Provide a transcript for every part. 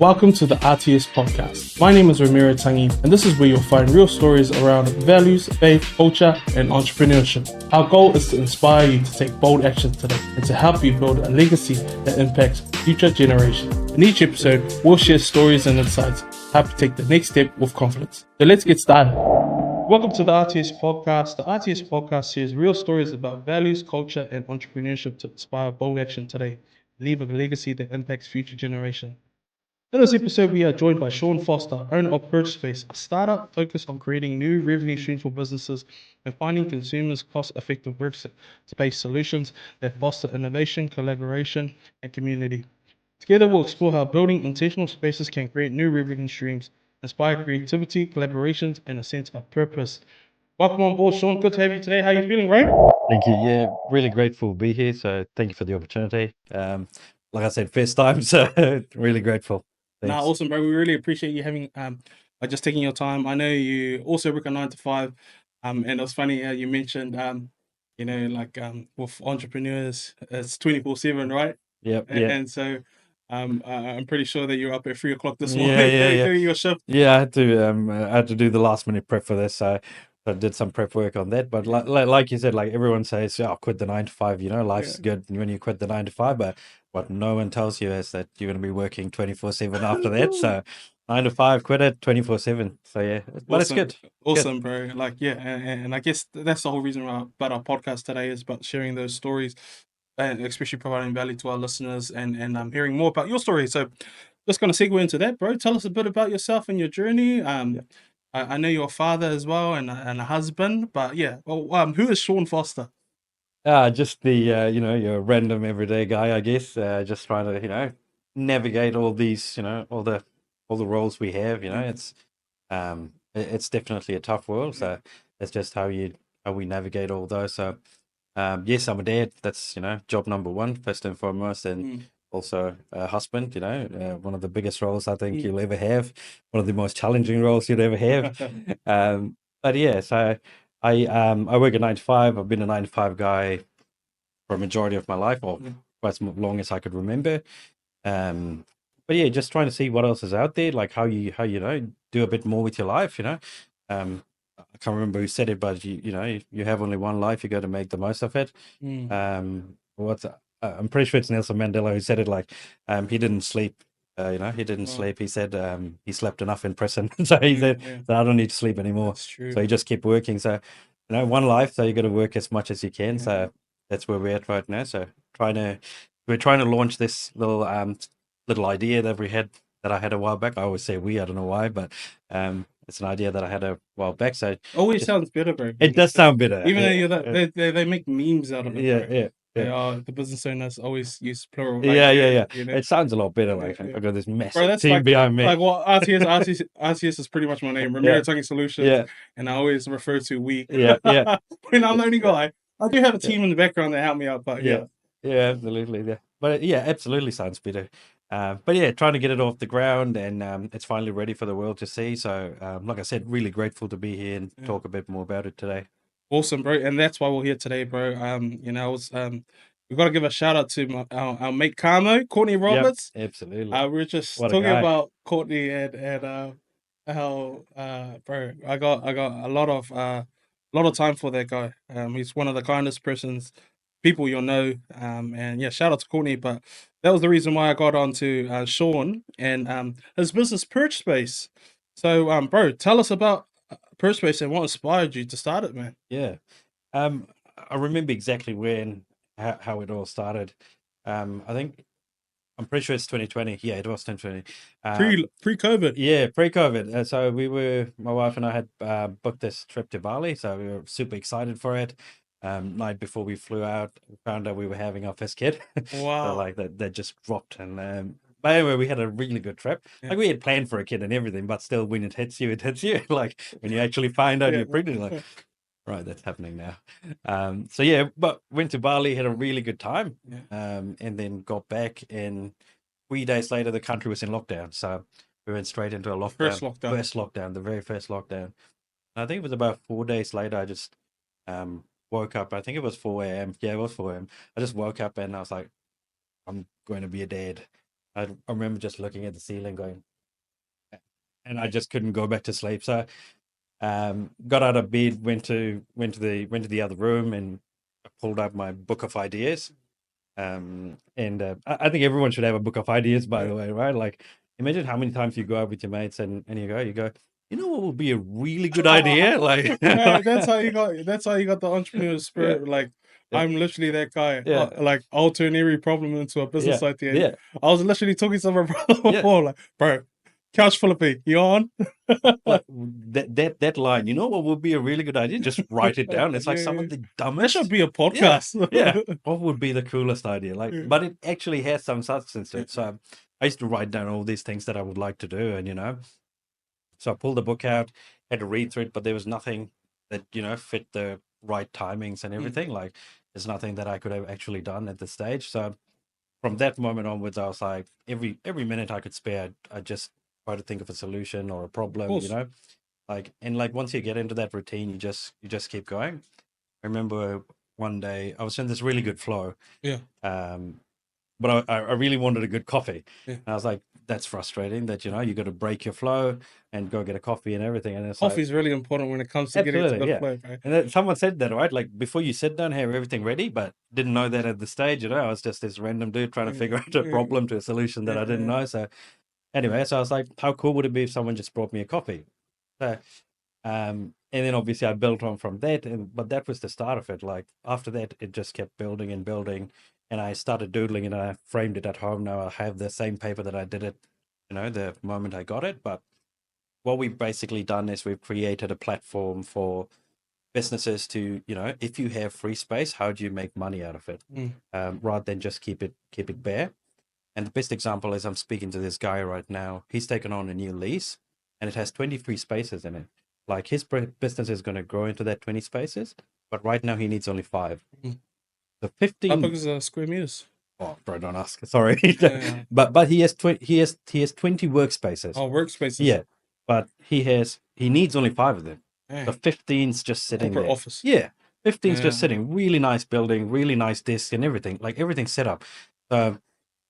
Welcome to the RTS Podcast. My name is Ramiro Tangi, and this is where you'll find real stories around values, faith, culture, and entrepreneurship. Our goal is to inspire you to take bold action today and to help you build a legacy that impacts future generations. In each episode, we'll share stories and insights to help you take the next step with confidence. So let's get started. Welcome to the RTS Podcast. The RTS Podcast shares real stories about values, culture, and entrepreneurship to inspire bold action today, leave a legacy that impacts future generations. In this episode, we are joined by Sean Foster, owner of Perch Space, a startup focused on creating new revenue streams for businesses and finding consumers cost-effective workspace solutions that foster innovation, collaboration, and community. Together, we'll explore how building intentional spaces can create new revenue streams, inspire creativity, collaborations, and a sense of purpose. Welcome on board, Sean. Good to have you today. How are you feeling, right? Thank you. Yeah, really grateful to be here. So thank you for the opportunity. Like I said, first time, so really grateful. Nah, Thanks. awesome, bro. We really appreciate you having just taking your time. I know you also work a 9 to 5, and it was funny how you mentioned with entrepreneurs it's 24/7, right? Yep, yeah, And so I'm pretty sure that you're up at 3 o'clock this yeah, morning yeah, yeah. doing your shift. Yeah, I had to do the last minute prep for this, so I did some prep work on that. But like you said, like everyone says, "Oh, quit the 9 to 5." You know, Yeah. life's good when you quit the 9 to 5. But what no one tells you is that you're going to be working 24/7 after that. So 9 to 5, quit it 24/7. So yeah, but it's Awesome, good. Good. awesome, bro. Like, yeah, and I guess that's the whole reason why about our podcast today is about sharing those stories, and especially providing value to our listeners, and hearing more about your story. So, just gonna segue into that, bro. Tell us a bit about yourself and your journey. I know you're a father as well and a husband, but yeah, well, who is Sean Foster? Just the your random everyday guy, I guess. Just trying to navigate all these all the roles we have. It's definitely a tough world. So it's just how we navigate all those. So yes, I'm a dad. That's job number one, first and foremost, and Mm, also a husband. One of the biggest roles I think mm. you'll ever have. One of the most challenging roles you'll ever have. But yeah, so I work a 9 to 5. I've been a 9 to 5 guy for a majority of my life, or Mm. for as long as I could remember. Um, but yeah, just trying to see what else is out there, like how do a bit more with your life. I can't remember who said it, but you have only one life. You got to make the most of it. Mm. What's I'm pretty sure it's Nelson Mandela who said it. Like, he didn't sleep. He didn't Wow. sleep. He said he slept enough in prison, so he said, Yeah, "So I don't need to sleep anymore." that's true. So he just kept working. So one life, so you got to work as much as you can. Yeah. So that's where we're at right now. So we're trying to launch this little idea that I had a while back. I always say we, I don't know why, but it's an idea that I had a while back. So Always just sounds better, bro. it does sound better. Even though you're that, they make memes out of it, Yeah, bro. yeah, They yeah. are the business owners always use plural. Like, Yeah, yeah, yeah. you know, It sounds a lot better. Like yeah. I've got this Bro, massive that's team behind me. like what RTS is pretty much my name, Ramiro Yeah, Tangi Solutions, yeah, and I always refer to we yeah, yeah, when I'm the only yeah, guy. I do have a yeah, team in the background that help me out, but yeah, yeah. yeah, absolutely. Yeah, but yeah, absolutely sounds better. But yeah, trying to get it off the ground, and it's finally ready for the world to see. So, like I said, really grateful to be here and Yeah. talk a bit more about it today. Awesome, bro, and that's why we're here today, bro. I was we got to give a shout out to our mate Carmo, Courtney Yep, Roberts. absolutely. We were just What a talking guy. about Courtney and how bro, I got a lot of time for that guy. He's one of the kindest people you'll know. And yeah, shout out to Courtney. But that was the reason why I got on to Sean and his business Perch Space. So bro, tell us about Perch Space and what inspired you to start it, man. Yeah. I remember exactly how it all started. I think I'm pretty sure it's 2020. Yeah, it was 2020. Pre-COVID. Yeah, pre-COVID. So my wife and I had booked this trip to Bali, so we were super excited for it. Night before we flew out, we found out we were having our first kid. So Wow. like that just dropped. And but anyway, we had a really good trip. Yeah. Like we had planned for a kid and everything, but still, when it hits you, it hits you. Like when you actually find out Yeah. you're pregnant, like right, that's happening now. So yeah, but went to Bali, had a really good time. Yeah. And then got back, and 3 days later, the country was in lockdown. So we went straight into a First lockdown. lockdown. First lockdown, the very first lockdown. I think it was about 4 days later. I just woke up. I think it was 4 a.m. Yeah, it was 4 a.m. I just woke up and I was like, I'm going to be a dad. I remember just looking at the ceiling going, and I just couldn't go back to sleep. So got out of bed, went to the other room, and pulled out my book of ideas. And I think everyone should have a book of ideas, by the way, right? Like, imagine how many times you go out with your mates and you go, you know what would be a really good idea? Like, Hey, that's how you got the entrepreneurial spirit. Like, Yeah. I'm literally that guy. Yeah. Like, I'll turn every problem into a business Yeah, idea. yeah. I was literally talking to my brother Yeah. before, like, bro, couch full of pee, you on? Like that line, you know what would be a really good idea? Just write it down. It's like some of the That dumbest. should be a podcast. Yeah. What would be the coolest idea? Like, Yeah. but it actually has some substance to it. So I used to write down all these things that I would like to do, and so I pulled the book out, had to read through it, but there was nothing that fit the right timings and everything. Like, there's nothing that I could have actually done at this stage. So from that moment onwards, I was like, every minute I could spare, I just try to think of a solution or a problem, course. like once you get into that routine, you just keep going. I remember one day I was in this really good flow, Yeah. but I really wanted a good coffee. Yeah. And I was like, that's frustrating that you got to break your flow and go get a coffee and everything. And it's Coffee like, is really important when it comes to getting to absolutely, the yeah. flow, bro. And then someone said that, right? Like, before you sit down, have everything ready, but didn't know that at the stage. I was just this random dude trying to figure out a problem to a solution that I didn't know. So anyway, so I was like, how cool would it be if someone just brought me a coffee? So, and then obviously I built on from that, but that was the start of it. Like, after that, it just kept building and building, and I started doodling and I framed it at home. Now I have the same paper that I did it, the moment I got it. But what we've basically done is we've created a platform for businesses to, if you have free space, how do you make money out of it, rather than just keep it bare. And the best example is, I'm speaking to this guy right now. He's taken on a new lease, and it has 20 free spaces in it. Like, his business is going to grow into that 20 spaces, but right now he needs only 5. So 15. How big is the square meters? Oh, bro, don't ask. Sorry. Yeah. But he has 20. He has 20 workspaces. Oh, workspaces. Yeah, but he needs only 5 of them. Dang. So 15's just sitting Corporate there. office. Yeah, 15's just sitting. Really nice building, really nice desk and everything. Like, everything's set up. So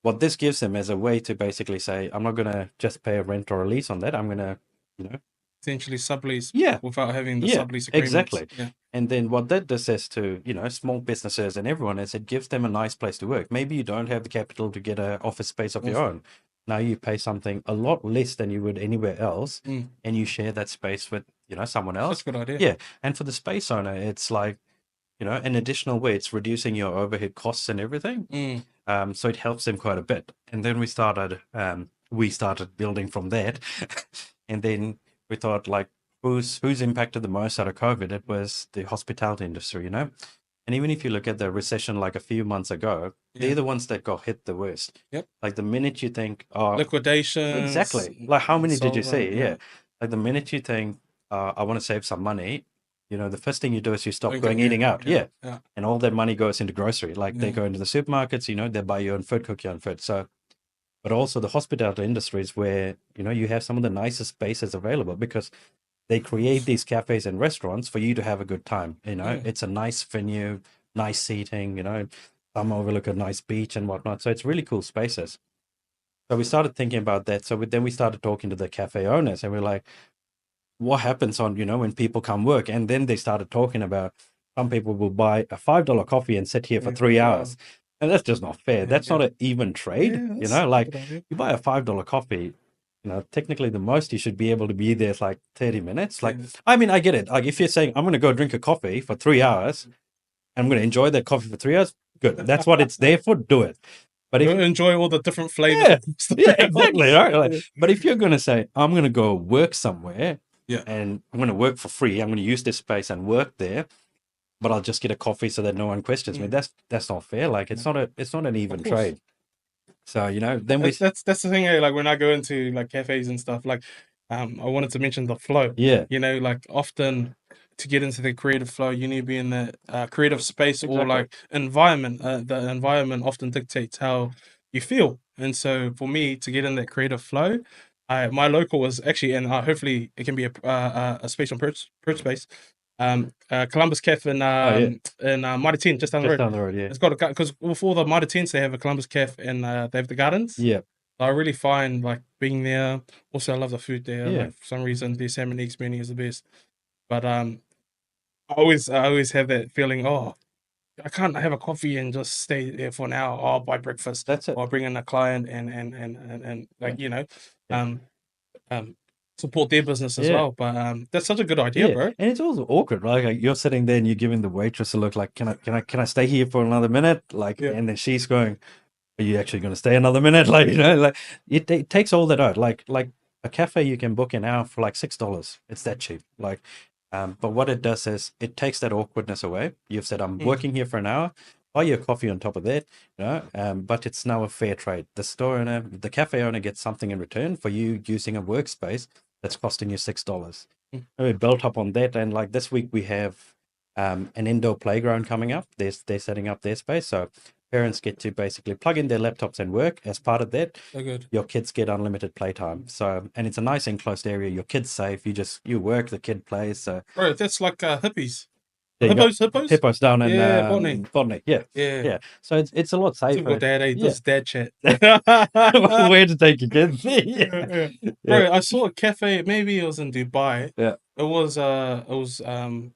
what this gives him is a way to basically say, I'm not going to just pay a rent or a lease on that. I'm going to, Essentially sublease. Yeah. Without having the Yeah, sublease agreements. exactly. Yeah. And then what that does is to, small businesses and everyone is, it gives them a nice place to work. Maybe you don't have the capital to get an office space of your own. Now you pay something a lot less than you would anywhere else, and you share that space with, someone else. That's a good idea. Yeah. And for the space owner, it's like, an additional way. It's reducing your overhead costs and everything. So it helps them quite a bit. And then we started building from that. And then we thought, like, who's impacted the most out of COVID? It was the hospitality industry, And even if you look at the recession, like a few months ago, they're the ones that got hit the worst. Yep. Like, the minute you think, oh, liquidation. exactly. Like, how many did you see? solvent, Yeah. Like, the minute you think, I want to save some money, the first thing you do is you stop Don't going get- eating out. yeah, Yeah. yeah. And all that money goes into grocery. Like, they Yeah. go into the supermarkets, they buy your own food, cook your own food. So, but also the hospitality industries where, you have some of the nicest spaces available, because they create these cafes and restaurants for you to have a good time. It's a nice venue, nice seating, some overlook a nice beach and whatnot. So it's really cool spaces. So we started thinking about that. So then we started talking to the cafe owners, and we're like, what happens on, when people come work? And then they started talking about, some people will buy a $5 coffee and sit here for 3 hours. And that's just not fair. That's not an even trade. Yeah, that's a Like, good idea. you buy a $5 coffee, technically the most you should be able to be there is like 30 minutes. Like, I mean, I get it. Like, if you're saying, I'm going to go drink a coffee for 3 hours, I'm going to enjoy that coffee for 3 hours, good. That's what it's there for. Do it. But if You'll enjoy all the different flavors. yeah, exactly. Right? Like, but if you're going to say, I'm going to go work somewhere, and I'm going to work for free, I'm going to use this space and work there, but I'll just get a coffee so that no one questions me. That's not fair. Like, it's not an even trade. So, then that's the thing. Like, when I go into like cafes and stuff, like, I wanted to mention the flow. Yeah. Like, often to get into the creative flow, you need to be in the creative space or Exactly. like environment. The environment often dictates how you feel. And so for me to get in that creative flow, my local was actually, and hopefully it can be a space on Perch Space. Columbus Cafe in Mitre 10, just down the road. Just down the road, yeah. It's got because with all the Mitre 10s, they have a Columbus Cafe and they have the gardens. Yeah. I really find like being there. Also, I love the food there. Yeah, Like for some reason, their salmon eggs menu is the best. But I always have that feeling. Oh, I can't have a coffee and just stay there for an hour. Or I'll buy breakfast, that's it. or I'll bring in a client and Yeah, like yeah, um um support their business as yeah. well. But that's such a good idea, Yeah, bro. and it's also awkward, right? Like you're sitting there and you're giving the waitress a look like, can I stay here for another minute? Like, Yeah. and then she's going, are you actually going to stay another minute? Like, like it takes all that out. Like a cafe you can book an hour for like $6. It's that cheap. Like, but what it does is it takes that awkwardness away. You've said, I'm Mm, working here for an hour. Buy your coffee on top of that, but it's now a fair trade. The store owner, the cafe owner gets something in return for you using a workspace that's costing you $6. mm. And we built up on that, and like this week we have an indoor playground coming up. They're setting up their space, so parents get to basically plug in their laptops and work. As part of that, So good, your kids get unlimited playtime. So, and it's a nice enclosed area. Your kid's safe. You work, the kid plays. So bro. That's like hippies. there you go. Hippos. Hippos down in Yeah, botany. Botany. Yeah, Yeah. yeah. So it's a lot Typical safer. dad, eh? Yeah. This is dad chat. Where to take your kids? Yeah, Yeah, yeah. yeah, Bro, I saw a cafe, maybe it was in Dubai. yeah,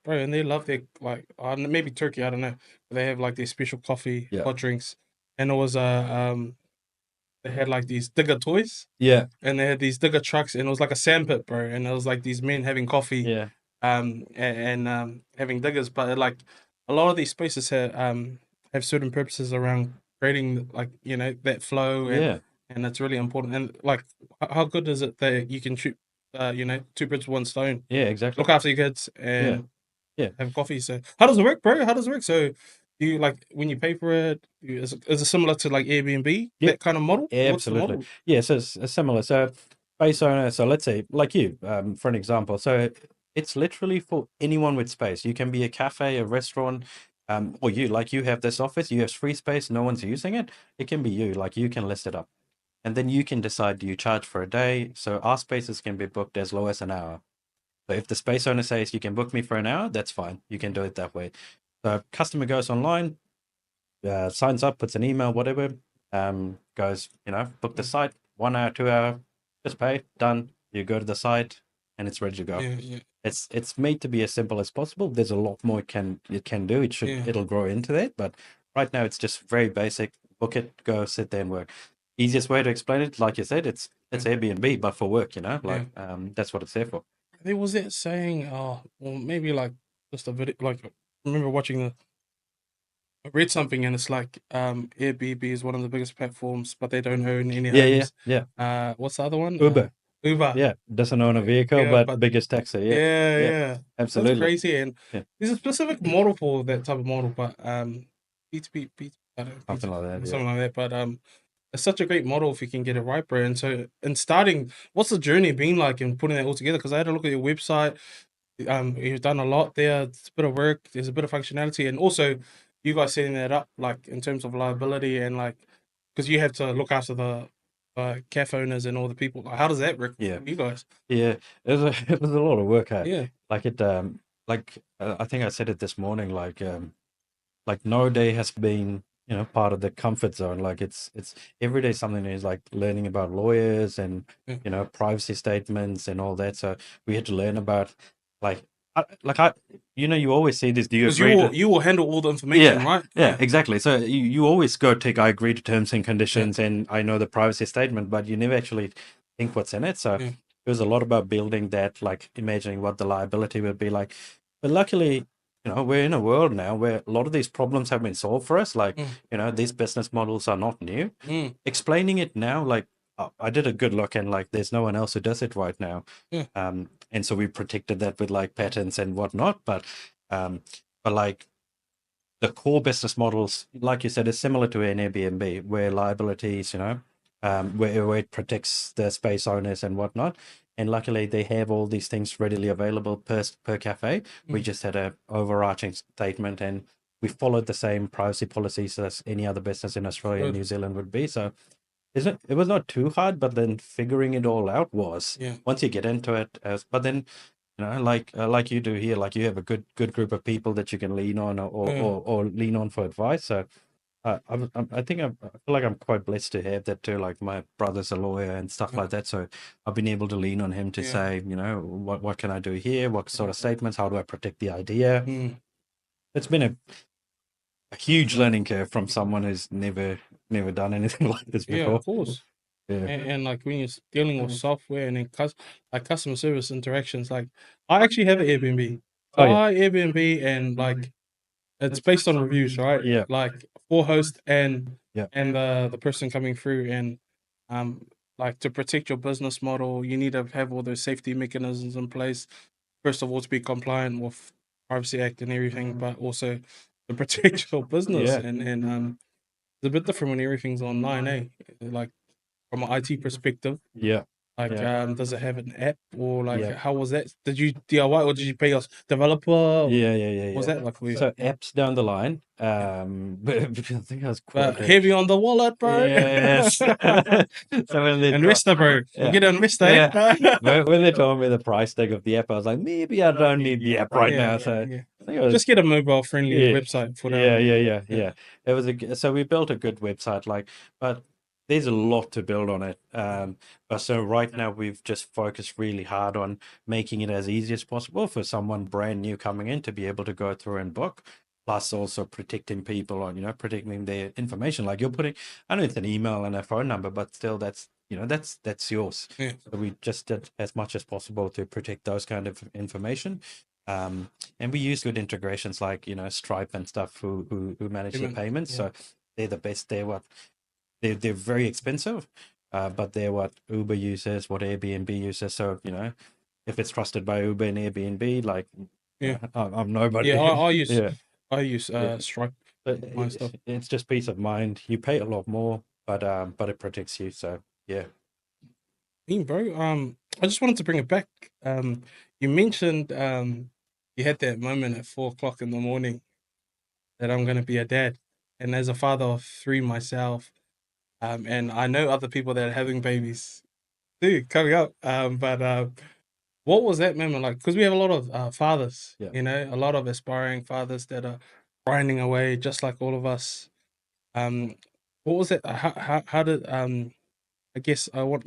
Bro, and they love their like maybe Turkey, I don't know. But they have like their special coffee, yeah, hot drinks. And it was they had like these digger toys yeah, and they had these digger trucks and it was like a sandpit, bro. And it was like these men having coffee yeah, having diggers, but like a lot of these spaces have certain purposes around creating like that flow yeah, and that's really important. And like, how good is it that you can shoot, two birds with one stone? yeah. Exactly. Look after your kids Yeah, and yeah, have coffee. So, how does it work, bro? How does it work? So, do you like when you pay for it? Is it similar to like Airbnb, yeah. that kind of model? What's the Absolutely. model? Yeah, so it's similar. So space owner, so let's say like you, for an example. So it's literally for anyone with space. You can be a cafe, a restaurant, or you have this office, you have free space, no one's using it. It can be you, like you can list it up. And then you can decide, do you charge for a day? So our spaces can be booked as low as an hour. So if the space owner says you can book me for an hour, that's fine. You can do it that way. So customer goes online, signs up, puts an email, whatever, goes, book the site, 1 hour, 2 hour, just pay, done. You go to the site and it's ready to go. Yeah, yeah, It's made to be as simple as possible. There's a lot more it can do. yeah, It'll grow into that, but right now it's just very basic. Book it, go sit there and work. Easiest way to explain it, like you said, it's yeah, Airbnb, but for work, yeah. that's what it's there for. There was that saying, oh, well, maybe like just a video, like I remember watching I read something and it's like Airbnb is one of the biggest platforms, but they don't own any Yeah, yeah, homes. yeah. What's the other one? Uber, Uber. yeah, doesn't own a vehicle, Yeah, but but biggest taxi. Yeah, yeah, yeah, yeah. That's absolutely. crazy. And Yeah, there's a specific model for that type of model, but B2B, I don't know, something like that. Yeah. something like that. But it's such a great model if you can get it right, bro. And so in starting, what's the journey been like in putting that all together? Because I had a look at your website. You've done a lot there. It's a bit of work. There's a bit of functionality, and also you guys setting that up like in terms of liability and like because you have to look after the cafe owners and all the people. Like, how does that work Yeah. for you guys? Yeah, it was a lot of work, hey? Yeah, Like I think I said it this morning, like no day has been, part of the comfort zone. Like it's every day something is like learning about lawyers and, yeah. privacy statements and all that. So we had to learn about like, I, you always see this, do you Because agree to? you will handle all the information, Yeah, right? yeah, exactly. So you always go take, I agree to terms and conditions and I know the privacy statement, but you never actually think what's in it. So Yeah, it was a lot about building that, like imagining what the liability would be like. But luckily, we're in a world now where a lot of these problems have been solved for us. Like, mm, these business models are not new. mm, Explaining it now, like I did a good look and like there's no one else who does it right now. yeah, And so we protected that with like patents and whatnot. But like the core business models, like you said, is similar to an Airbnb, where liabilities, where it protects the space owners and whatnot. And luckily, they have all these things readily available per cafe. We mm, just had a overarching statement, and we followed the same privacy policies as any other business in Australia and good. New Zealand would be. So it was not too hard, but then figuring it all out was Yeah, once you get into it. But then like you do here, like you have a good group of people that you can lean on or yeah, or, or lean on for advice. So I think I feel like I'm quite blessed to have that too. Like my brother's a lawyer and stuff Yeah. like that, so I've been able to lean on him to Yeah. say, what can I do here? What sort of statements? How do I protect the idea? Mm. It's been a huge learning curve from someone who's never done anything like this Yeah, before. of course. Yeah. And like when you're dealing with software and then like customer service interactions, like I actually have an Airbnb. So Oh yeah. I Airbnb and like it's based on reviews, right? Yeah. Like for host and Yeah. the person coming through and um like to protect your business model, you need to have all those safety mechanisms in place. First of all, to be compliant with Privacy Act and everything, but also to protect your business Yeah. and it's a bit different when everything's online, eh? Like from an IT perspective. Yeah. Like, Yeah. does it have an app or like Yeah. how was that? Did you DIY or did you pay us developer? Or Yeah. what was that like for you? So apps down the line. But I think I was But quite heavy on the wallet, bro. yes. So when they Investor, bro. yeah. Get an investor, eh? Yeah. When they told me the price tag of the app, I was like, maybe I don't need the app right now. Yeah, So yeah. I think it was Just get a mobile friendly yeah, website for now. yeah. It was so we built a good website, like, but there's a lot to build on it. But so right now we've just focused really hard on making it as easy as possible for someone brand new coming in to be able to go through and book. Plus, also protecting people on, protecting their information. Like you're putting, I know it's an email and a phone number, but still, that's yours. Yeah. So we just did as much as possible to protect those kind of information. And we use good integrations like Stripe and stuff who manage the Payment, payments. yeah. So they're the best. They're very expensive, but they're what Uber uses, what Airbnb uses. So if it's trusted by Uber and Airbnb, like Yeah. I'm nobody. Yeah, I use Yeah. Stripe But my stuff. it's just peace of mind. You pay a lot more, but it protects you. So yeah. Bro, I just wanted to bring it back. You mentioned you had that moment at 4 o'clock in the morning that I'm gonna be a dad. And as a father of three myself, and I know other people that are having babies too coming up. But what was that moment like? Because we have a lot of fathers, Yeah. a lot of aspiring fathers that are grinding away just like all of us. What was it? How did I guess what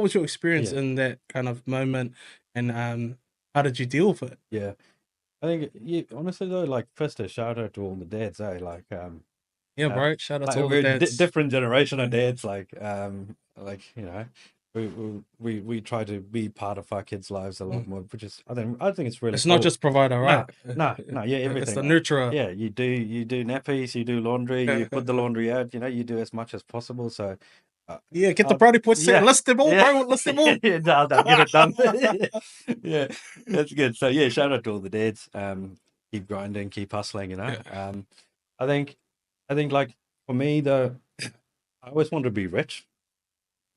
was your experience Yeah. in that kind of moment and how did you deal with it? Yeah. I think honestly though, like first a shout out to all the dads, like Yeah, bro. Shout out like to all the we're dads. different generation of Yeah. dads, like we try to be part of our kids' lives a lot more, which is I think it's really It's not cool. just provider, right? No, yeah, It's the everything. nurturer. Yeah, you do nappies, you do laundry, you put the laundry out, you do as much as possible. So Yeah, get the brownie points set. yeah, List them all, yeah, bro. List them all. yeah, no, get it done. Yeah, that's good. So yeah, shout out to all the dads. Keep grinding, keep hustling. Yeah. I think like for me though, I always wanted to be rich.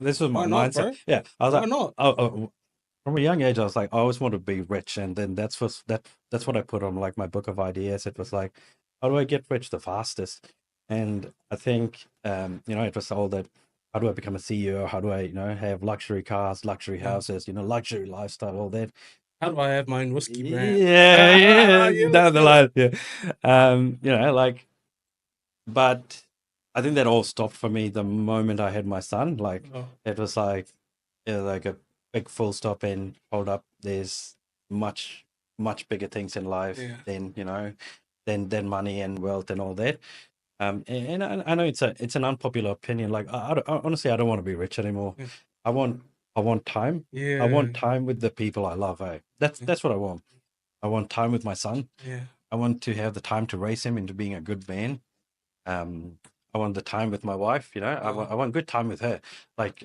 This was my Why not, mindset. bro? Yeah, I was Why like, not? from a young age, I was like, I always want to be rich, and then that's what I put on like my book of ideas. It was like, how do I get rich the fastest? And I think it was all that. How do I become a CEO? How do I have luxury cars, luxury houses, luxury lifestyle, all that. How do I have my own whiskey brand? Yeah, Yeah, down the line. Yeah, like, but I think that all stopped for me the moment I had my son. Like, Oh, it was like, like a big full stop and hold up. There's much, much bigger things in life yeah. than money and wealth and all that. And I know it's an unpopular opinion. Like, honestly, I don't want to be rich anymore. Yeah. I want time. I Yeah. want time with the people I love. That's what I want. I want time with my son. Yeah. I want to have the time to raise him into being a good man. I want the time with my wife. I want good time with her. Like,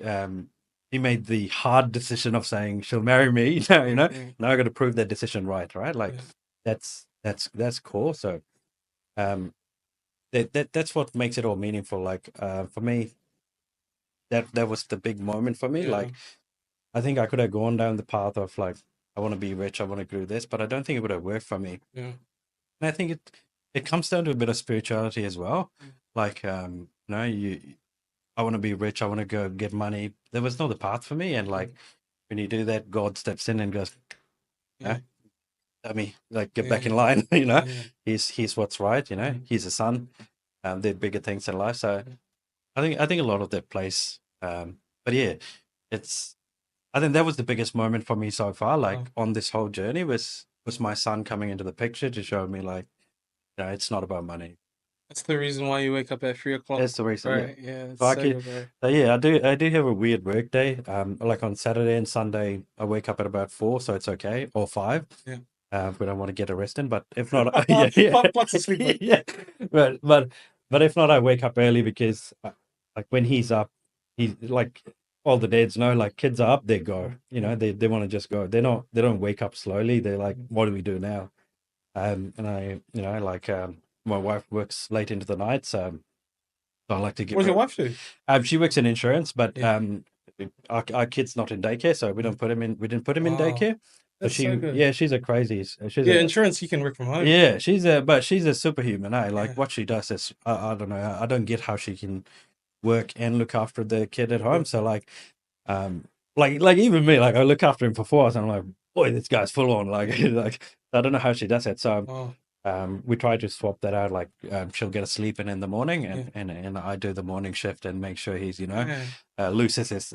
he made the hard decision of saying she'll marry me. Now, now I got to prove that decision right. Like, that's cool. So, that's what makes it all meaningful. Like, for me, that was the big moment for me. Yeah. Like, I think I could have gone down the path of like, I want to be rich, I want to do this, but I don't think it would have worked for me. Yeah. And I think it comes down to a bit of spirituality as well. Like, I want to be rich, I want to go get money. There was no the path for me. And like, when you do that, God steps in and goes, Yeah. let me like get back in line. Yeah. He's what's right. He's a son. They're bigger things in life. So I think a lot of that plays. But yeah, it's I think that was the biggest moment for me so far. Like Wow. on this whole journey was my son coming into the picture to show me like, it's not about money. That's the reason why you wake up at 3 o'clock. That's the reason. Yeah. Right. Yeah. It's Fuck so it. good, bro. So yeah, I do have a weird work day. Like on Saturday and Sunday, I wake up at about 4, so it's okay, or 5. Yeah. When I want to get a rest in, but if not, yeah, yeah, Fuck to sleep, bro. yeah. But if not, I wake up early because like when he's up, he's like all the dads know, like kids are up, they go. They want to just go. They don't wake up slowly. They're like, what do we do now? And I, like my wife works late into the night, so I like to give What does her. your wife do? She works in insurance, but Yeah. our kid's not in daycare, so we don't put him in. We didn't put him in Wow. daycare. So That's so good. yeah, she's a crazy. She's Yeah, a insurance you can work from home. yeah, she's a superhuman. Like Yeah. what she does is, I don't know. I don't get how she can work and look after the kid at home. So um, like even me, like I look after him for 4 hours, and I'm like, boy, this guy's full on. Like, like I don't know how she does it. So Oh, we try to swap that out. Like she'll get a sleep in the morning, yeah. and I do the morning shift and make sure he's Yeah. loses his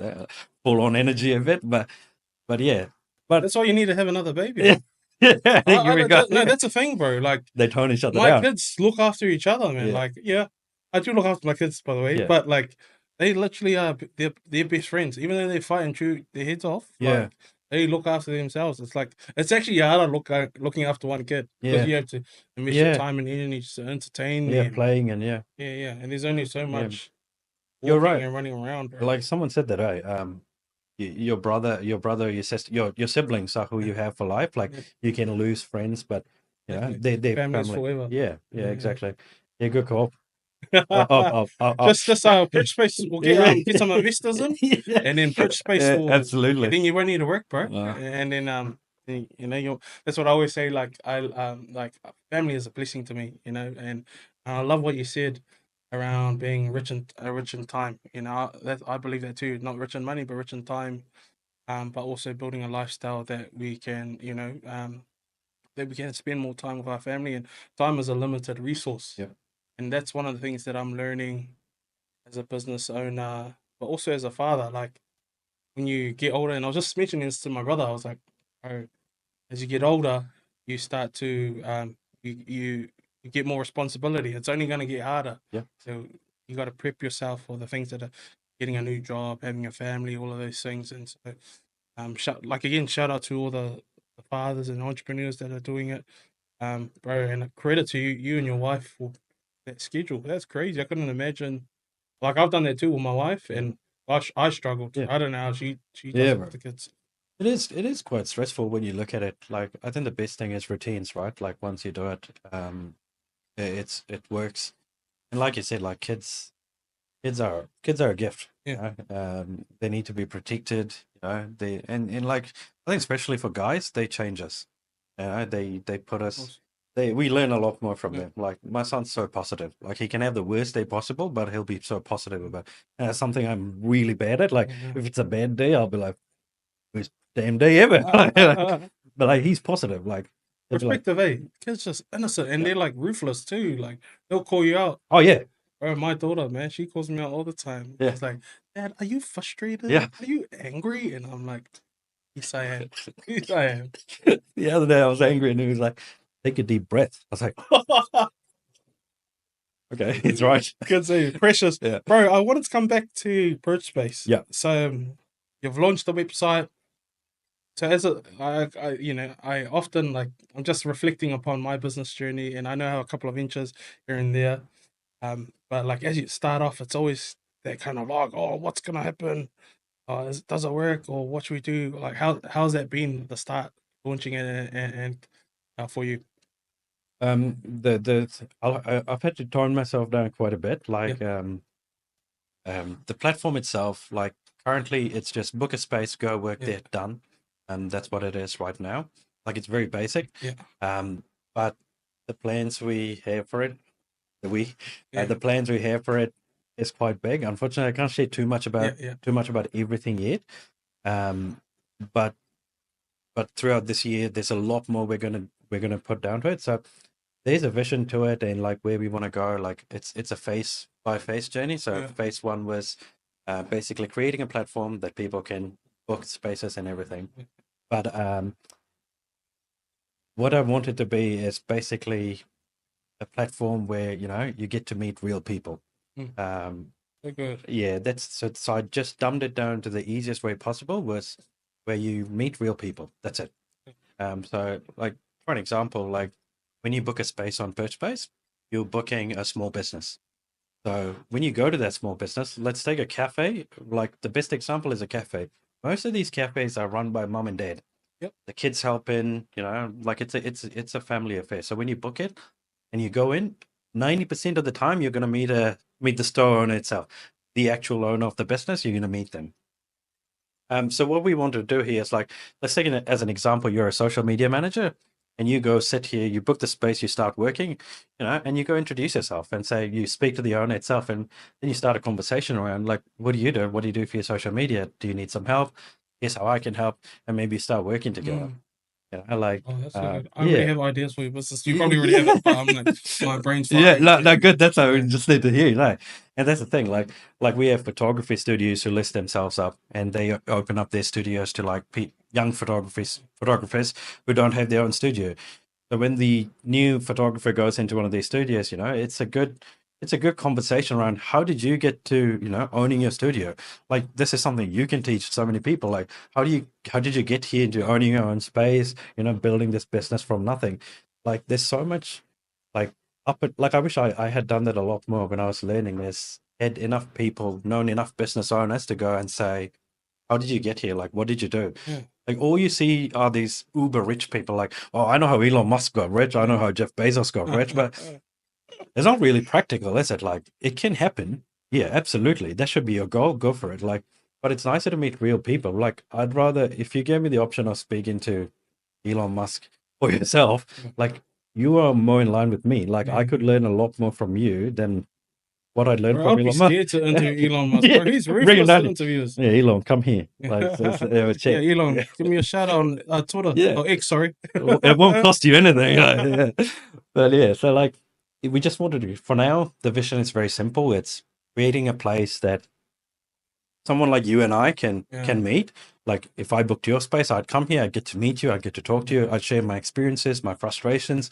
full on energy a bit. But yeah, but That's why you need to have another baby. yeah, yeah. Here we go. No, that's a thing, bro. Like They tone each other my down. kids look after each other, man. Yeah. Like, yeah, I do look after my kids, by the way. Yeah. But like, they literally are they're best friends. Even though they fight and chew their heads off, Yeah. like they look after themselves. It's like it's actually harder looking after one kid because Yeah. you have to invest Yeah. your time and energy to entertain Yeah, them. playing and yeah. Yeah, and there's only so much You're walking right. and running around, bro. Like someone said that, your brother, your sister, your siblings are who you have for life. Like Yeah. you can lose friends, but Definitely. they're Families family. forever. Yeah, Yeah. exactly. Yeah, good call. Just Perch Space will get some investors in, Yeah. and then Perch Space Yeah, will absolutely. then you won't need to work, bro. Uh. And then that's what I always say. Like like family is a blessing to me, and I love what you said around being rich in time. That I believe that too. Not rich in money, but rich in time. But also building a lifestyle that we can, that we can spend more time with our family, and time is a limited resource. Yeah. And that's one of the things that I'm learning as a business owner, but also as a father. Like when you get older, and I was just mentioning this to my brother, I was like, oh, as you get older, you start to you get more responsibility. It's only going to get harder. Yeah. So you got to prep yourself for the things that are getting a new job, having a family, all of those things. And so, shout out to all the fathers and entrepreneurs that are doing it, bro. And credit to you and your wife for that schedule. That's crazy. I couldn't imagine. Like I've done that too with my wife, and I struggled. Yeah. I don't know how she does Yeah, it bro. with the kids. It is quite stressful when you look at it. Like I think the best thing is routines, right? Like once you do it, it works. And like you said, like kids are a gift. Yeah. They need to be protected. They and like I think especially for guys, they change us. They put us. We learn a lot more from them. Like my son's so positive. Like he can have the worst day possible, but he'll be so positive about something I'm really bad at. Like if it's a bad day, I'll be like, "Worst damn day ever." But like he's positive. Like Perspective, kids just innocent, and they're like ruthless too. Like they'll call you out. Oh yeah. Bro, my daughter, man, she calls me out all the time. Yeah. It's like, Dad, are you frustrated? Yeah. Are you angry? And I'm like, yes, I am. Yes, I am. The other day I was angry and he was like, take a deep breath. I was like, okay, he's right. Good to you. Precious. Yeah. Bro, I wanted to come back to Perch Space. Yeah. So you've launched the website. So I often I'm just reflecting upon my business journey, and I know how a couple of ventures here and there. But like as you start off, it's always that kind of like, oh, what's gonna happen? Does it work, or what should we do? Like how's that been the start launching it and for you? I've had to tone myself down quite a bit. Like the platform itself, like currently it's just book a space, go work there, done. And that's what it is right now. Like it's very basic. Yeah. But the plans we have for it, the plans we have for it is quite big. Unfortunately, I can't share too much about everything yet. But throughout this year, there's a lot more we're gonna put down to it. So there's a vision to it and like where we want to go. Like it's a phase by phase journey. So Yeah. phase one was basically creating a platform that people can book spaces and everything. But what I wanted to be is basically a platform where you get to meet real people. Um, So good. yeah, so I just dumbed it down to the easiest way possible was where you meet real people. That's it. So like for an example, like when you book a space on Perch Space, you're booking a small business. So when you go to that small business, let's take a cafe. Like the best example is a cafe. Most of these cafes are run by mom and dad. Yep. The kids help in, like it's a family affair. So when you book it and you go in, 90% of the time you're going to meet the store owner itself, the actual owner of the business. You're going to meet them. So what we want to do here is like, let's take it as an example. You're a social media manager and you go sit here, you book the space, you start working, and you go introduce yourself and say, you speak to the owner itself. And then you start a conversation around like, what do you do? What do you do for your social media? Do you need some help? Here's how I can help. And maybe start working together. Like, Oh, that's so good. I already yeah. have ideas for your business. You probably already have it, but I'm like, my brain's Yeah, firing. no, good. That's how we Yeah. just need to hear, And that's the thing, like we have photography studios who list themselves up, and they open up their studios to like young photographers who don't have their own studio. So when the new photographer goes into one of these studios, it's a good conversation around how did you get to owning your studio. Like this is something you can teach so many people. Like how did you get here into owning your own space? Building this business from nothing. Like there's so much like like I wish I had done that a lot more when I was learning this. Had enough people, known enough business owners to go and say, how did you get here? Like, what did you do? Yeah. Like, all you see are these uber rich people like, oh, I know how Elon Musk got rich. I know how Jeff Bezos got rich, but it's not really practical, is it? Like, it can happen. Yeah, absolutely. That should be your goal. Go for it. Like, but it's nicer to meet real people. Like, I'd rather, if you gave me the option of speaking to Elon Musk or yourself, like, you are more in line with me. Like, I could learn a lot more from you than what I'd learned Bro, from I'd be Elon Musk. scared to interview Elon Musk, Yeah, bro. He's bring him ruthless down to here. interviews. Yeah, Elon, come here. Like, let's have a Yeah, chat. Elon, give me a shout out on Twitter. Yeah. Oh, X, sorry. It won't cost you anything. Yeah. But yeah, so like we just wanted to, for now, the vision is very simple. It's creating a place that someone like you and I can meet. Like if I booked your space, I'd come here, I'd get to meet you, I'd get to talk to you, I'd share my experiences, my frustrations,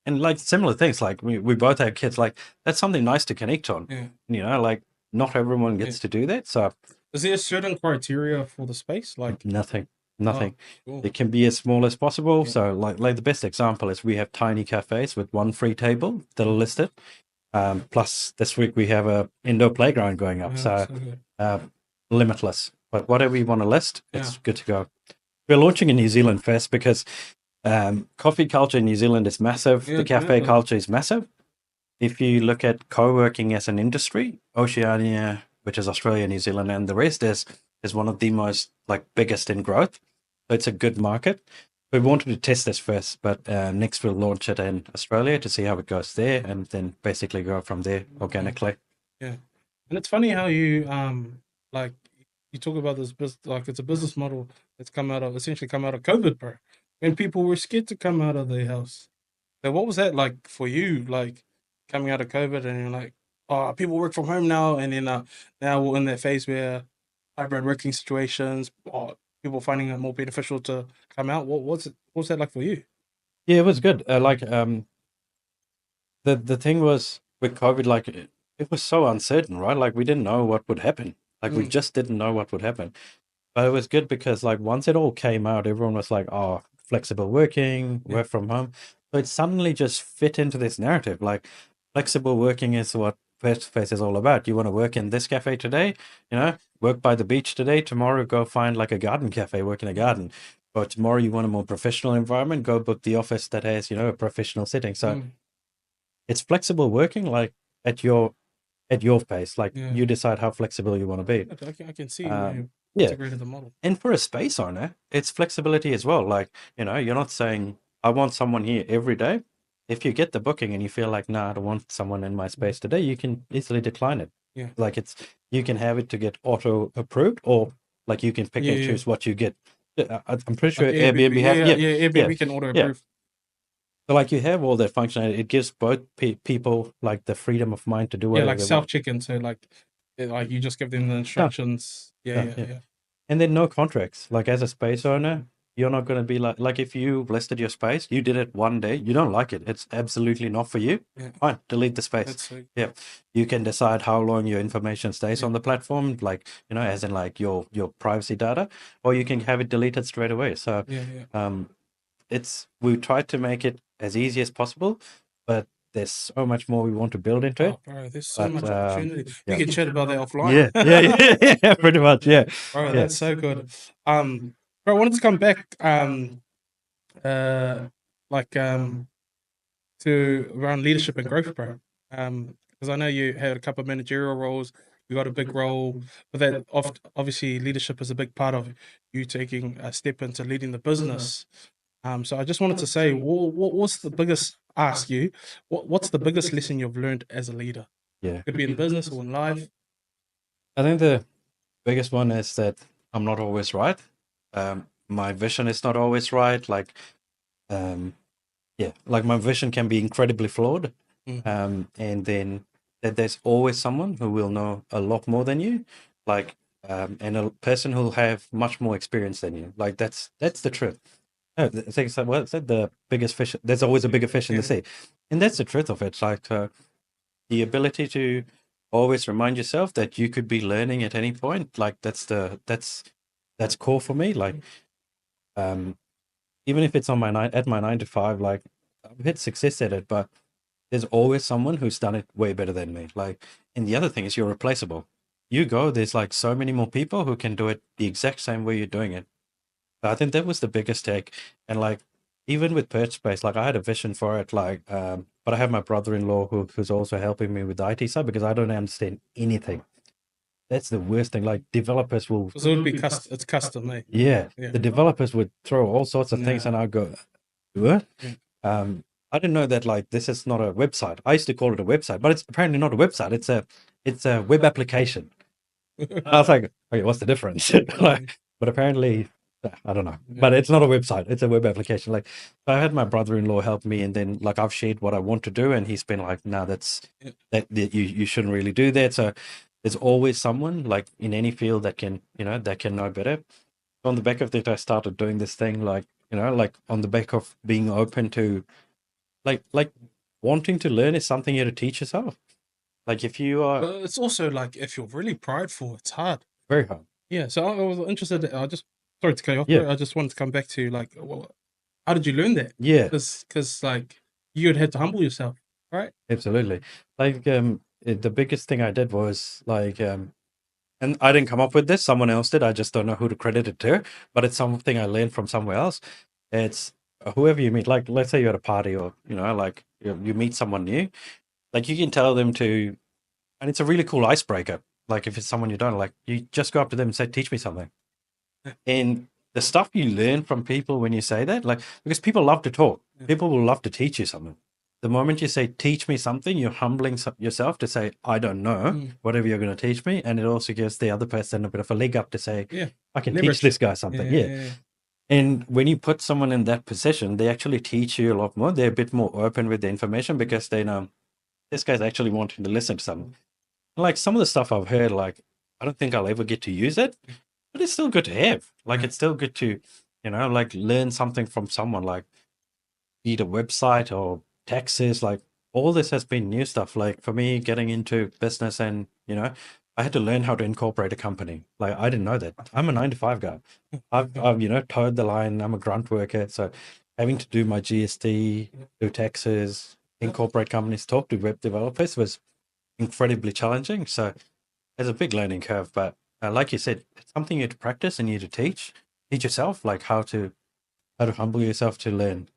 and like similar things. Like we both have kids. Like that's something nice to connect on. Yeah. Like not everyone gets to do that. So is there a certain criteria for the space? Like nothing. oh, cool. It can be as small as possible. So like the best example is we have tiny cafes with one free table that are listed. Plus this week we have a indoor playground going up. So limitless. But whatever you want to list, it's good to go. We're launching in New Zealand first because coffee culture in New Zealand is massive. The cafe culture is massive. If you look at co-working as an industry, Oceania, which is Australia, New Zealand, and the rest is one of the most like biggest in growth. So it's a good market. We wanted to test this first, but next we'll launch it in Australia to see how it goes there, and then basically go from there organically. Yeah, and it's funny how you like you talk about this business, like it's a business model that's essentially come out of COVID, bro. When people were scared to come out of their house. So what was that like for you? Like coming out of COVID and you're like, oh, people work from home now, and then now we're in that phase where hybrid working situations, or people finding it more beneficial to come out. What's that like for you? Yeah, it was good. The thing was with COVID, like it was so uncertain, right? Like we didn't know what would happen. Like we just didn't know what would happen. But it was good because like once it all came out, everyone was like, oh, flexible working, work from home. So it suddenly just fit into this narrative. Like flexible working is what Perch Space is all about. You want to work in this cafe today, work by the beach today. Tomorrow, go find like a garden cafe, work in a garden. Or tomorrow you want a more professional environment, go book the office that has, a professional setting. So it's flexible working like at your pace. Like you decide how flexible you want to be. I can see you Yeah. integrated the model. And for a space owner, it's flexibility as well. Like, you're not saying, I want someone here every day. If you get the booking and you feel like, nah, I don't want someone in my space today, you can easily decline it. Yeah. Like you can have it to get auto approved, or like you can pick and choose what you get. I'm pretty sure Like Airbnb have. Airbnb can auto approve. So like you have all that functionality. It gives both people like the freedom of mind to do Yeah, whatever like they self want. check-in. So like you just give them the Done, instructions. Yeah, done, yeah, yeah. yeah. And then no contracts. Like as a space owner, you're not going to be like if you listed your space, you did it one day, you don't like it, it's absolutely not for you. Yeah, Fine, delete the space. that's so Yeah, you can decide how long your information stays yeah, on the platform, like as in like your privacy data, or you can have it deleted straight away. So, yeah, yeah. um, we tried to make it as easy as possible, but there's so much more we want to build into Oh, it. bro, there's so But much opportunity. We yeah, can chat about that offline. yeah, yeah, pretty much, yeah, Bro, yeah, that's so good. Bro, I wanted to come back uh like to around leadership and growth, bro. Because I know you had a couple of managerial roles, you got a big role, but that obviously leadership is a big part of you taking a step into leading the business. So I just wanted to say, what's the biggest ask you? What's the biggest lesson you've learned as a leader? yeah. Could be in business or in life. I think the biggest one is that I'm not always right. My vision is not always right. Like, um, yeah, like my vision can be incredibly flawed. Mm. And then that there's always someone who will know a lot more than you, like, and a person who'll have much more experience than you. Like that's the truth. No, it's like, well, said the biggest fish. There's always a bigger fish in the Yeah. sea, and that's the truth of it. Like the ability to always remind yourself that you could be learning at any point. Like that's core for me. Like um, even if it's on my 9 to 5, like I've had success at it, but there's always someone who's done it way better than me. Like, and the other thing is you're replaceable. You go, there's like so many more people who can do it the exact same way you're doing it. I think that was the biggest take. And like, even with Perch Space, like I had a vision for it, like, but I have my brother-in-law who's also helping me with the IT side because I don't understand anything. That's the worst thing. Like developers will, Because it would be it's custom, eh? yeah, Yeah. the developers would throw all sorts of things, and Nah. I go, what? Yeah. I didn't know that like this is not a website. I used to call it a website, but it's apparently not a website. It's a web application. I was like, okay, what's the difference? Like, but apparently, I don't know. But Yeah. it's not a website; it's a web application. Like, I had my brother-in-law help me, and then like I've shared what I want to do, and he's been like, "No, Yeah. that you shouldn't really do that." So there's always someone like in any field that can that can know better. On the back of that, I started doing this thing, like like on the back of being open to like wanting to learn is something you have to teach yourself. Like if you are But it's also like if you're really prideful, it's hard. very hard, Yeah. So I was interested. I just sorry to cut you off, yeah, bro. I just wanted to come back to like, how did you learn that? yeah. Because like you had to humble yourself, right? Absolutely. Like the biggest thing I did was like and I didn't come up with this, someone else did. I just don't know who to credit it to, but it's something I learned from somewhere else. It's whoever you meet, like let's say you're at a party or like you meet someone new, like you can tell them to, and it's a really cool icebreaker. Like if it's someone you don't like, you just go up to them and say, "Teach me something." And the stuff you learn from people when you say that, like because people love to talk, Yeah. people will love to teach you something. The moment you say, "Teach me something," you're humbling yourself to say, "I don't know Mm. whatever you're going to teach me," and it also gives the other person a bit of a leg up to say, Yeah. "I can teach Leverage. this guy something." Yeah. Yeah. And when you put someone in that position, they actually teach you a lot more. They're a bit more open with the information because they know this guy's actually wanting to listen to something. Like some of the stuff I've heard, like I don't think I'll ever get to use it, but it's still good to have. Like Yeah. it's still good to, like learn something from someone, like be it a website or taxes. Like all this has been new stuff. Like for me, getting into business and I had to learn how to incorporate a company. Like I didn't know that. I'm a 9 to 5 guy. I've towed the line. I'm a grunt worker, so having to do my GST, do taxes, incorporate companies, talk to web developers was incredibly challenging. So there's a big learning curve, but like you said, it's something you have to practice and you have to teach yourself, like how to humble yourself to learn,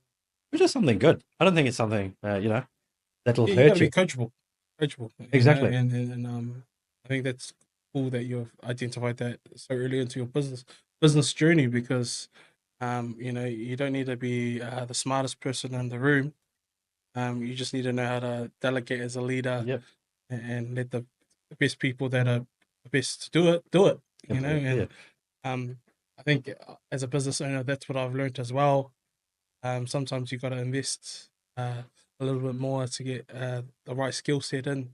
which is something good. I don't think it's something that'll Yeah, you got hurt to be you. coachable, Exactly. and I think that's cool that you've identified that so early into your business journey because, you don't need to be the smartest person in the room. You just need to know how to delegate as a leader Yep. and let the best people that are the best to do it. Absolutely. Yeah. And I think as a business owner, that's what I've learned as well. Sometimes you got to invest. a little bit more to get the right skill set in.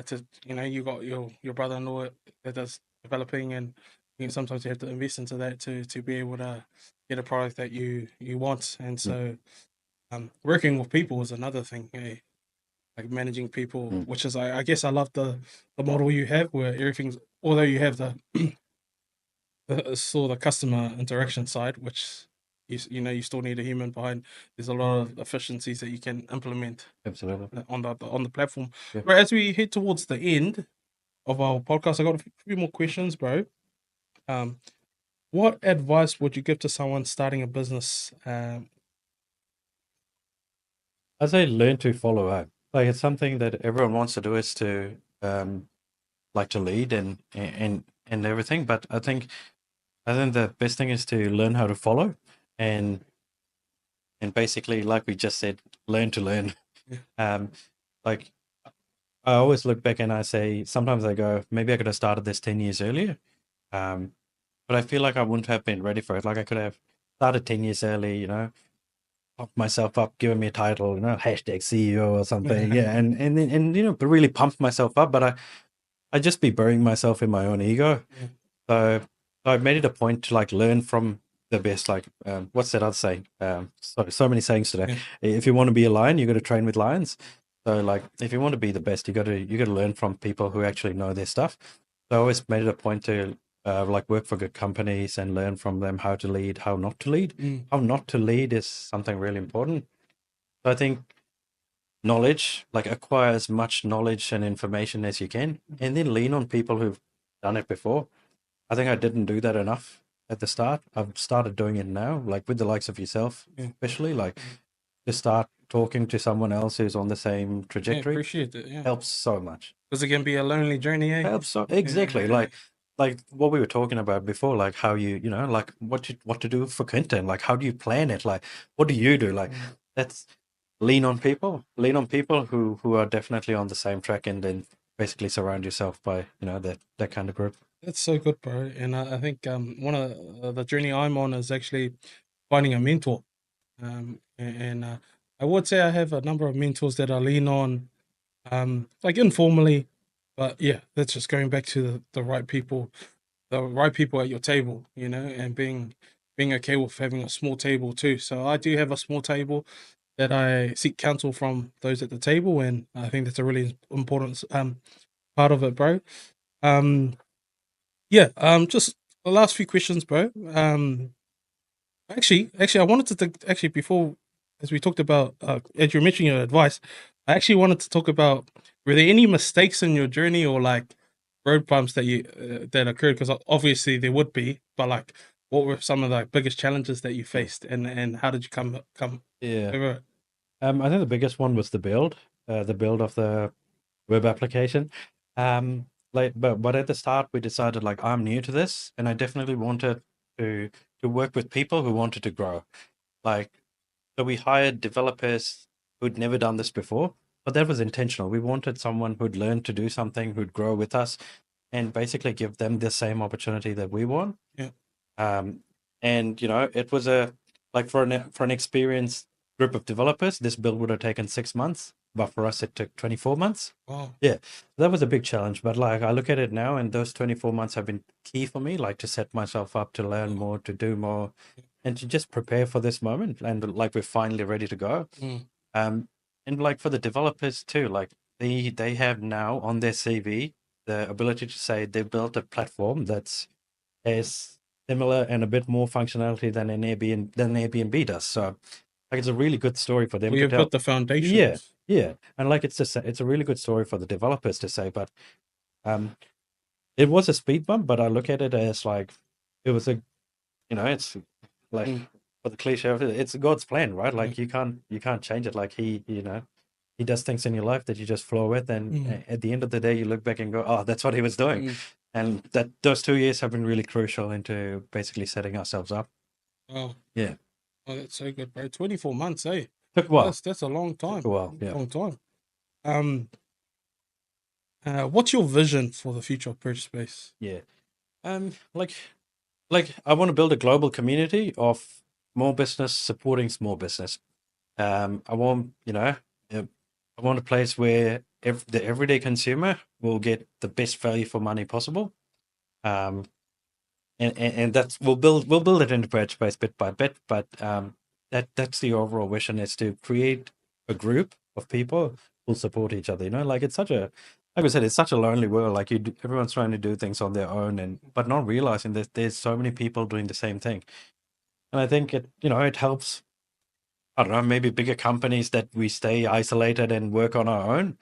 To you got your brother-in-law that does developing, and sometimes you have to invest into that to be able to get a product that you want. And so working with people is another thing. Like managing people, which is I guess I love the model you have where everything's, although you have the customer interaction side, which you still need a human behind. There's a lot of efficiencies that you can implement Absolutely. on the platform. Yeah. But as we head towards the end of our podcast, I got a few more questions, bro. What advice would you give to someone starting a business? I say learn to follow up. Like it's something that everyone wants to do is to like to lead and everything. But I think the best thing is to learn how to follow and basically, like we just said, learn to learn. Yeah. Like I always look back and I say sometimes I go, maybe I could have started this 10 years earlier. But I feel like I wouldn't have been ready for it. Like I could have started 10 years early, pumped myself up, given me a title, hashtag CEO or something. Yeah. And then, but really pumped myself up. But I'd just be burying myself in my own ego. Yeah. So I've made it a point to like learn from the best. Like, what's that other saying? So many sayings today. Yeah. If you want to be a lion, you got to train with lions. So like, if you want to be the best, you got to learn from people who actually know their stuff. So I always made it a point to like work for good companies and learn from them how to lead, how not to lead. How not to lead is something really important. So I think knowledge, like acquire as much knowledge and information as you can, and then lean on people who've done it before. I think I didn't do that enough at the start. I've started doing it now, like with the likes of yourself, especially like to start talking to someone else who's on the same Yeah, trajectory appreciate it. Yeah, helps so much. because it can be a lonely journey. Helps so exactly like what we were talking about before, like how like what to do for content, like how do you plan it, like what do you do, like that's lean on people who are definitely on the same track, and then basically surround yourself by that kind of group. That's so good, bro. And I think one of the journey I'm on is actually finding a mentor. And I would say I have a number of mentors that I lean on, like informally, but yeah, that's just going back to the right people, at your table, and being okay with having a small table too. So I do have a small table that I seek counsel from those at the table, and I think that's a really important part of it, bro. Um, yeah, just the last few questions, bro. Actually, I wanted to actually before, as we talked about, as you mentioned your advice, I actually wanted to talk about, were there any mistakes in your journey or like road bumps that occurred? Because obviously there would be, but like, what were some of the biggest challenges that you faced, and how did you come Yeah. over it? I think the biggest one was the build of the web application. But at the start we decided like I'm new to this, and I definitely wanted to work with people who wanted to grow. Like, so we hired developers who'd never done this before, but that was intentional. We wanted someone who'd learn to do something, who'd grow with us, and basically give them the same opportunity that we want. Yeah. And it was like for an experienced group of developers, this build would have taken 6 months, but for us it took 24 months. Wow. Yeah, that was a big challenge. But like I look at it now, and those 24 months have been key for me, like to set myself up to learn more, to do more, and to just prepare for this moment. And like we're finally ready to go. And like for the developers too, like they have now on their CV the ability to say they built a platform that's as similar and a bit more functionality than Airbnb does. So like it's a really good story for them Well, to you've tell. got the foundations. Yeah, and like it's a really good story for the developers to say. But it was a speed bump, but I look at it as like it was it's like for the cliche of it, it's God's plan, right? Like you can't change it. Like he does things in your life that you just flow with, and at the end of the day, you look back and go, "Oh, that's what he was doing." And that those 2 years have been really crucial into basically setting ourselves up. Oh, Yeah, oh, that's so good, bro. 24 months, eh? took a while. That's a long time. Took a while. Yeah. Long time. What's your vision for the future of Perch Space? Yeah. Like I want to build a global community of small business supporting small business. I want, I want a place where the everyday consumer will get the best value for money possible. Um, and that's we'll build it into Perch Space bit by bit, but that's the overall vision, is to create a group of people who support each other. Like it's such a, like I said, it's such a lonely world. Like everyone's trying to do things on their own, but not realizing that there's so many people doing the same thing. And I think it helps. I don't know, maybe bigger companies that we stay isolated and work on our own.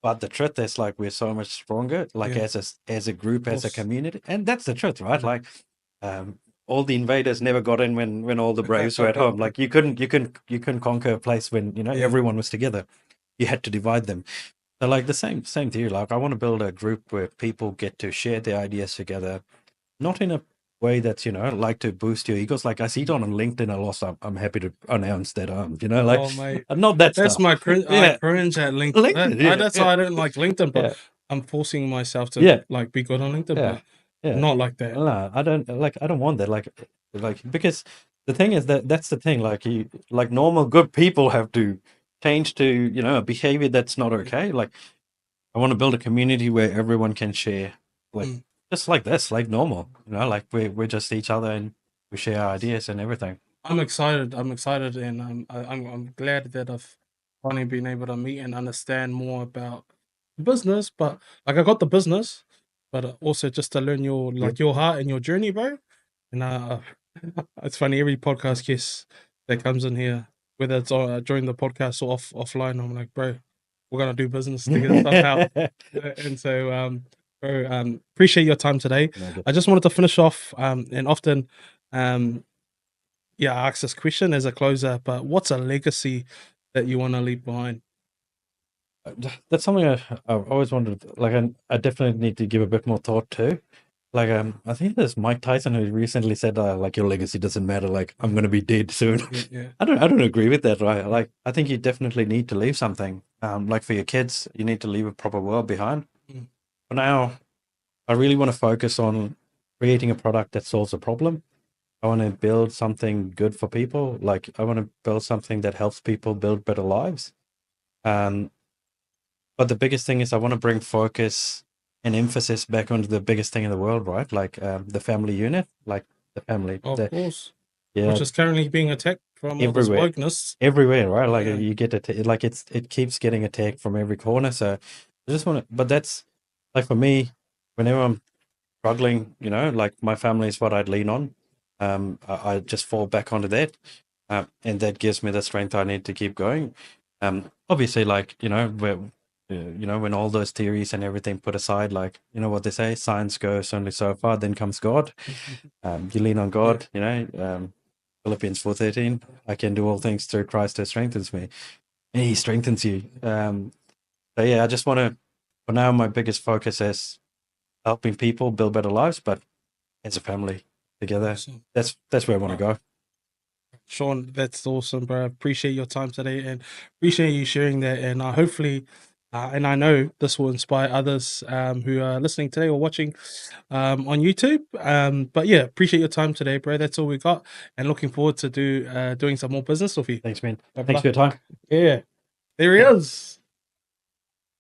But the truth is, like, we're so much stronger, like Yeah, as a group, of as a course. community, and that's the truth, right? Yeah. Like, all the invaders never got in when all the braves were at home. Like, you couldn't conquer a place when Yeah. everyone was together. You had to divide them. So, like, the same theory. Like, I want to build a group where people get to share their ideas together, not in a way that's like to boost your egos. Like, I see it on LinkedIn a lot. I'm happy to announce that like, Oh, mate. not that That's stuff. my cringe. I Yeah, cringe at LinkedIn. LinkedIn. Yeah, That's yeah, why I don't like LinkedIn, but yeah, I'm forcing myself to yeah, like be good on LinkedIn, yeah, but yeah. not like that. No, I don't want that. Like because the thing is that's the thing. Like normal good people have to change to a behavior that's not okay. Like, I want to build a community where everyone can share, like, Mm. just like this, like normal. Like we're just each other, and we share our ideas and everything. I'm excited. I'm excited, and I'm glad that I've finally been able to meet and understand more about business. But like, I got the business, but also just to learn your Yep. your heart and your journey, bro. And it's funny, every podcast guest that comes in here, whether it's during the podcast or offline, I'm like, bro, we're gonna do business together somehow. And so, bro, appreciate your time today. No, good. I just wanted to finish off, and often, I ask this question as a closer, but what's a legacy that you want to leave behind? That's something I've always wanted. Like, I definitely need to give a bit more thought to. Like, I think there's Mike Tyson who recently said, like, your legacy doesn't matter. Like, I'm gonna be dead soon. Yeah. I don't agree with that, right? Like, I think you definitely need to leave something. Like, for your kids, you need to leave a proper world behind. Mm. For now, I really want to focus on creating a product that solves a problem. I want to build something good for people. Like, I want to build something that helps people build better lives. Um, but the biggest thing is I want to bring focus and emphasis back onto the biggest thing in the world, right? Like, the family unit, like the family, Of course, yeah, which is currently being attacked from all this everywhere, wokeness. everywhere, right? Like, Yeah. you get it, like it keeps getting attacked from every corner. So I just want to, but that's like, for me, whenever I'm struggling, like, my family is what I'd lean on. I just fall back onto that, and that gives me the strength I need to keep going. Obviously, like, when all those theories and everything put aside, like, what they say, science goes only so far, then comes God. You lean on Yeah. God. Philippians 4:13. I can do all things through Christ who strengthens me. And He strengthens you. So yeah, I just want to. For now, my biggest focus is helping people build better lives, but as a family together. Awesome. That's where I want to go. Sean, that's awesome, bro. Appreciate your time today and appreciate you sharing that. And hopefully, and I know this will inspire others who are listening today or watching on YouTube. But yeah, appreciate your time today, bro. That's all we got. And looking forward to doing some more business with you. Thanks, man. Bye-bye. Thanks for your time. Yeah, there he is.